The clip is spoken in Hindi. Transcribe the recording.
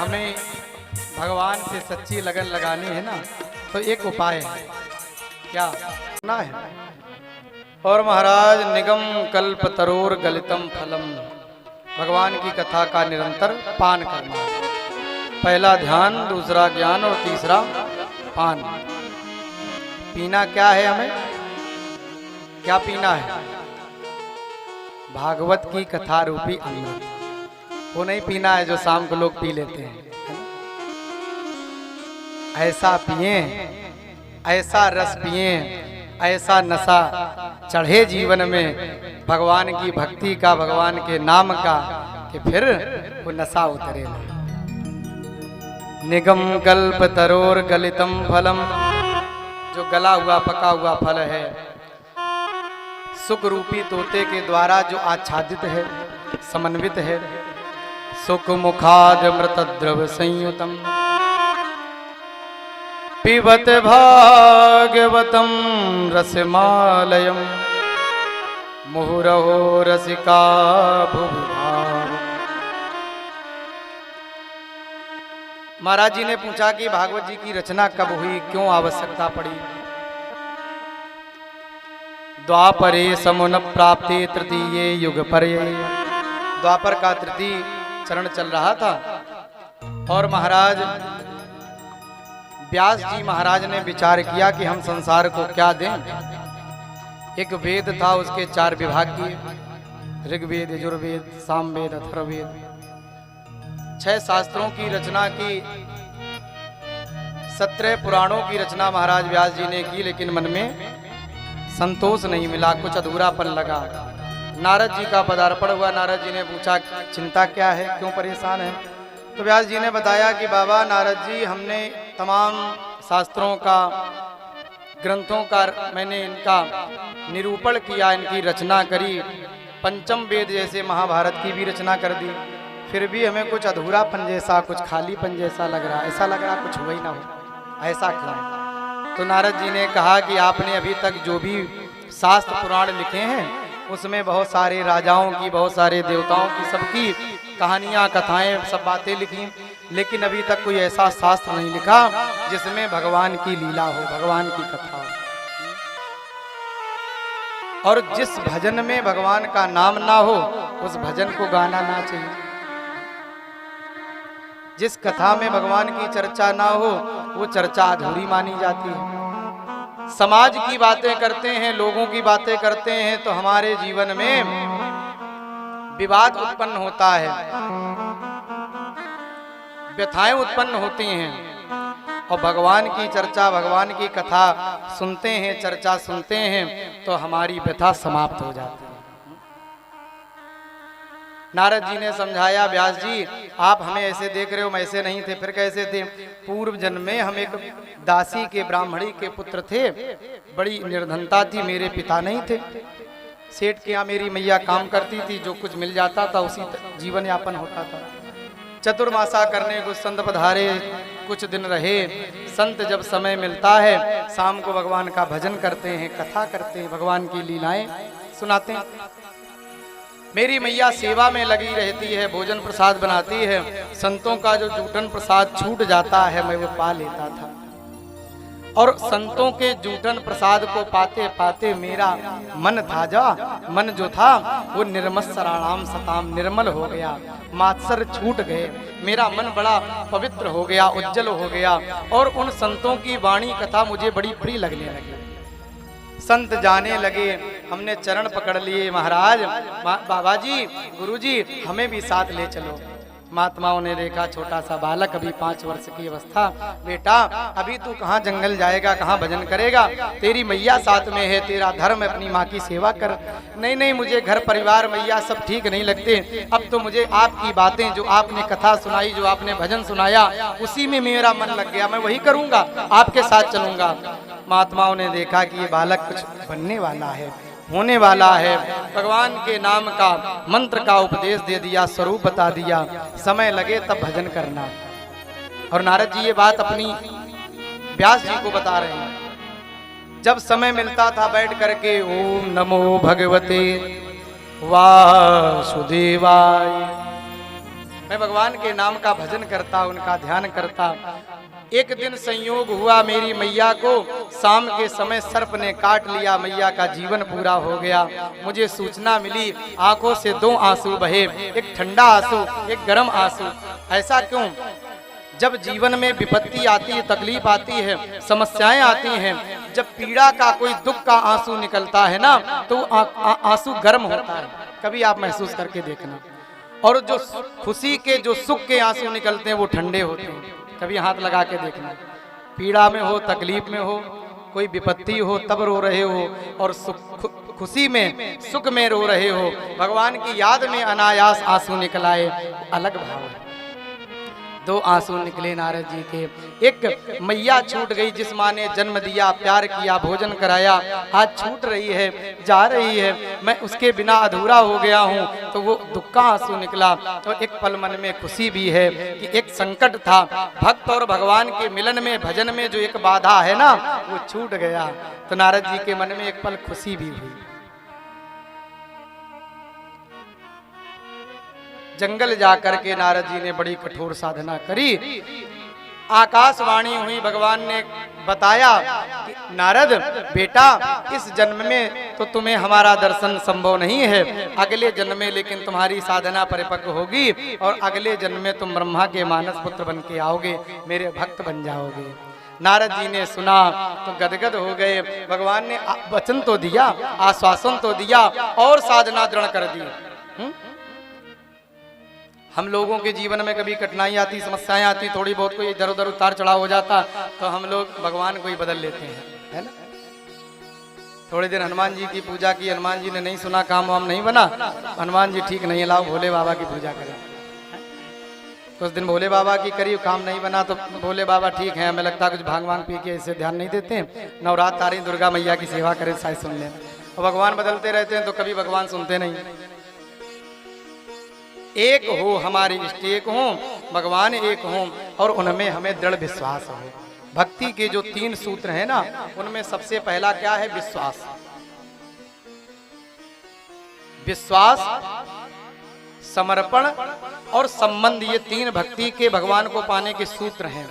हमें भगवान से सच्ची लगन लगानी है ना, तो एक उपाय है। क्या ना है? और महाराज निगम कल्प तरोर गलितम फलम, भगवान की कथा का निरंतर पान करना। पहला ध्यान, दूसरा ज्ञान और तीसरा पान। पीना क्या है? हमें क्या पीना है? भागवत की कथा रूपी अमृत। वो नहीं पीना है जो शाम को लोग पी लेते हैं। ऐसा पिए, ऐसा रस पिए, ऐसा नशा चढ़े जीवन में भगवान की भक्ति का, भगवान के नाम का, कि फिर वो नशा उतरे ना। निगम कल्प तरोर गलितम फलम, जो गला हुआ पका हुआ फल है, सुख रूपी तोते के द्वारा जो आच्छादित है, समन्वित है। सुख मुखाद मृत द्रव संयुतम पिबत भागवतम रसमालयम मुहुरहो रसिका भुविभाव। महाराज जी ने पूछा कि भागवत जी की रचना कब हुई, क्यों आवश्यकता पड़ी? द्वापरे समुन प्राप्ति तृतीये युग पर्ये। द्वापर का तृतीय चरण चल रहा था और महाराज व्यास जी महाराज ने विचार किया कि हम संसार को क्या दें। एक वेद था, उसके 4 विभाग किए, ऋग्वेद, यजुर्वेद, सामवेद, अथर्ववेद। 6 शास्त्रों की रचना की, 17 पुराणों की रचना महाराज व्यास जी ने की, लेकिन मन में संतोष नहीं मिला, कुछ अधूरापन लगा। नारद जी का पदार्पण हुआ। नारद जी ने पूछा चिंता क्या है, क्यों परेशान है? तो व्यास जी ने बताया कि बाबा नारद जी, हमने तमाम शास्त्रों का, ग्रंथों का मैंने इनका निरूपण किया, इनकी रचना करी, पंचम वेद जैसे महाभारत की भी रचना कर दी, फिर भी हमें कुछ अधूरापन जैसा, कुछ खालीपन जैसा लग रहा, ऐसा लग रहा कुछ हुआ ही ना हो, ऐसा क्यों? तो नारद जी ने कहा कि आपने अभी तक जो भी शास्त्र पुराण लिखे हैं उसमें बहुत सारे राजाओं की, बहुत सारे देवताओं की, सबकी कहानियां, कथाएं, सब बातें लिखी, लेकिन अभी तक कोई ऐसा शास्त्र नहीं लिखा जिसमें भगवान की लीला हो, भगवान की कथा हो। और जिस भजन में भगवान का नाम ना हो उस भजन को गाना ना चाहिए। जिस कथा में भगवान की चर्चा ना हो वो चर्चा अधूरी मानी जाती है। समाज की बातें करते हैं, लोगों की बातें करते हैं तो हमारे जीवन में विवाद उत्पन्न होता है, व्यथाएं उत्पन्न होती हैं। और भगवान की चर्चा, भगवान की कथा सुनते हैं, चर्चा सुनते हैं तो हमारी व्यथा समाप्त हो जाती है। नारद जी ने समझाया, व्यास जी आप हमें ऐसे देख रहे हो, हम ऐसे नहीं थे, फिर कैसे थे? पूर्व जन्म में हम एक दासी के, ब्राह्मणी के पुत्र थे, बड़ी निर्धनता थी, मेरे पिता नहीं थे, सेठ के यहाँ मेरी मैया काम करती थी, जो कुछ मिल जाता था उसी जीवन यापन होता था। चतुर्मासा करने को संत पधारे, कुछ दिन रहे। संत जब समय मिलता है शाम को भगवान का भजन करते हैं, कथा करते हैं, भगवान की लीलाएं सुनाते हैं। मेरी मैया सेवा में लगी रहती है, भोजन प्रसाद बनाती है, संतों का जो जूठन प्रसाद छूट जाता है मैं वो पा लेता था। और संतों के जूठन प्रसाद को पाते पाते मेरा मन मन जो था वो निर्मत्सराणाम सताम, निर्मल हो गया, मात्सर छूट गए, मेरा मन बड़ा पवित्र हो गया, उज्जवल हो गया। और उन संतों की वाणी कथा मुझे बड़ी प्रिय लगने लगी। संत जाने लगे, हमने चरण पकड़ लिए, महाराज, बाबा जी, गुरु जी, हमें भी साथ ले चलो। महात्माओं ने देखा छोटा सा बालक, अभी 5 वर्ष की अवस्था, बेटा अभी तू कहाँ जंगल जाएगा, कहाँ भजन करेगा, तेरी मैया साथ में है, तेरा धर्म अपनी माँ की सेवा कर। नहीं नहीं, मुझे घर परिवार मैया सब ठीक नहीं लगते, अब तो मुझे आपकी बातें, जो आपने कथा सुनाई, जो आपने भजन सुनाया, उसी में मेरा मन लग गया, मैं वही करूँगा, आपके साथ चलूँगा। महात्माओं ने देखा कि ये बालक कुछ बनने वाला है, होने वाला है, भगवान के नाम का मंत्र का उपदेश दे दिया, स्वरूप बता दिया, समय लगे तब भजन करना। और नारद जी ये बात अपनी व्यास जी को बता रहे हैं। जब समय मिलता था बैठ करके ओम नमो भगवते वासुदेवाय, मैं भगवान के नाम का भजन करता, उनका ध्यान करता। एक दिन संयोग हुआ मेरी मैया को शाम के समय सर्प ने काट लिया, मैया का जीवन पूरा हो गया। मुझे सूचना मिली, आंखों से दो आंसू बहे, एक ठंडा आंसू, एक गर्म आंसू। ऐसा क्यों? जब जीवन में विपत्ति आती है, तकलीफ आती है, समस्याएं आती हैं, जब पीड़ा का कोई दुख का आंसू निकलता है ना, तो आंसू गर्म होता है। कभी आप महसूस करके देखना। और जो खुशी के, जो सुख के आंसू निकलते हैं वो ठंडे होते हैं। कभी हाथ लगा के देखना। पीड़ा में हो, तकलीफ में हो, कोई विपत्ति हो तब रो रहे हो, और खुशी में, सुख में रो रहे हो, भगवान की याद में अनायास आंसू निकल आए, अलग भाव है। दो आंसू निकले नारद जी के। एक मैया छूट गई जिस माँ ने जन्म दिया, प्यार किया, भोजन कराया, आज छूट रही है, जा रही है, मैं उसके बिना अधूरा हो गया हूँ, तो वो दुख का आंसू निकला। तो एक पल मन में खुशी भी है कि एक संकट था, भक्त और भगवान के मिलन में, भजन में जो एक बाधा है ना, वो छूट गया। तो नारद जी के मन में एक पल खुशी भी हुई। जंगल जाकर के नारद जी ने बड़ी कठोर साधना करी। आकाशवाणी हुई, भगवान ने बताया कि नारद बेटा, इस जन्म में तो तुम्हें हमारा दर्शन संभव नहीं है, अगले जन्म में लेकिन तुम्हारी साधना परिपक्व होगी और अगले जन्म में तुम ब्रह्मा के मानस पुत्र बन के आओगे, मेरे भक्त बन जाओगे। नारद जी ने सुना तो गदगद हो गए। भगवान ने वचन तो दिया, आश्वासन तो दिया और साधना दृढ़ कर दी। हम लोगों के जीवन में कभी कठिनाई आती, समस्याएं आती, थोड़ी बहुत कोई इधर उधर उतार चढ़ाव हो जाता, तो हम लोग भगवान को ही बदल लेते हैं, है ना। थोड़ी देर हनुमान जी की पूजा की, हनुमान जी ने नहीं सुना, काम वाम नहीं बना, हनुमान जी ठीक नहीं है, लाओ भोले बाबा की पूजा करें। कुछ दिन भोले बाबा की करी, काम नहीं बना तो भोले बाबा ठीक है, हमें लगता है कुछ भांग वांग पी के इससे ध्यान नहीं देते हैं, नवरात्र आ रही, दुर्गा मैया की सेवा करें, शायद सुन लें। और भगवान बदलते रहते हैं तो कभी भगवान सुनते नहीं। एक हो हमारे इष्ट, एक हो भगवान, एक हो और उनमें हमें दृढ़ विश्वास हो। भक्ति के जो 3 सूत्र हैं ना, उनमें सबसे पहला क्या है? विश्वास। विश्वास, समर्पण और संबंध, ये 3 भक्ति के, भगवान को पाने के सूत्र हैं।